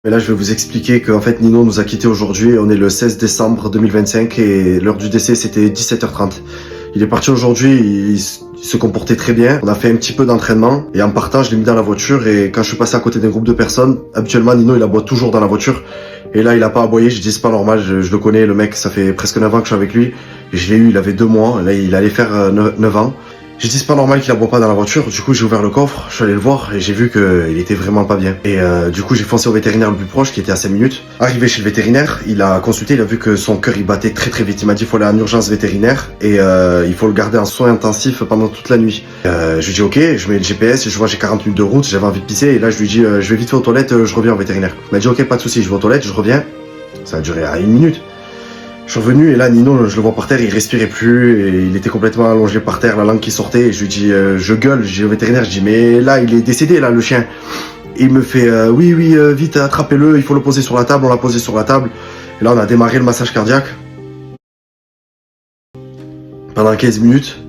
Mais là, je vais vous expliquer qu'en fait, Nino nous a quittés aujourd'hui. On est le 16 décembre 2025 et l'heure du décès, c'était 17h30. Il est parti aujourd'hui, il se comportait très bien. On a fait un petit peu d'entraînement et en partant, je l'ai mis dans la voiture et quand je suis passé à côté d'un groupe de personnes, habituellement, Nino, il aboie toujours dans la voiture. Et là, il a pas aboyé. Je dis, c'est pas normal, je le connais, le mec, ça fait presque 9 ans que je suis avec lui. Et je l'ai eu, il avait 2 mois. Là, il allait faire 9 ans. J'ai dit c'est pas normal qu'il aboie pas dans la voiture. Du coup j'ai ouvert le coffre, je suis allé le voir et j'ai vu qu'il était vraiment pas bien. Et du coup j'ai foncé au vétérinaire le plus proche qui était à 5 minutes. Arrivé chez le vétérinaire, il a consulté, il a vu que son cœur il battait très vite. Il m'a dit il faut aller en urgence vétérinaire et il faut le garder en soins intensifs pendant toute la nuit. Je lui dis ok, je mets le GPS, je vois j'ai 40 minutes de route, j'avais envie de pisser et là je lui dis je vais vite fait aux toilettes, je reviens au vétérinaire. Il m'a dit ok pas de souci, je vais aux toilettes, je reviens. Ça a duré à 1 minute. Je suis revenu et là Nino, je le vois par terre, il respirait plus et il était complètement allongé par terre, la langue qui sortait et je lui dis, je gueule, je dis au vétérinaire, je dis mais là il est décédé là le chien. Et il me fait oui vite attrapez-le, il faut le poser sur la table, on l'a posé sur la table. Et là on a démarré le massage cardiaque. Pendant 15 minutes,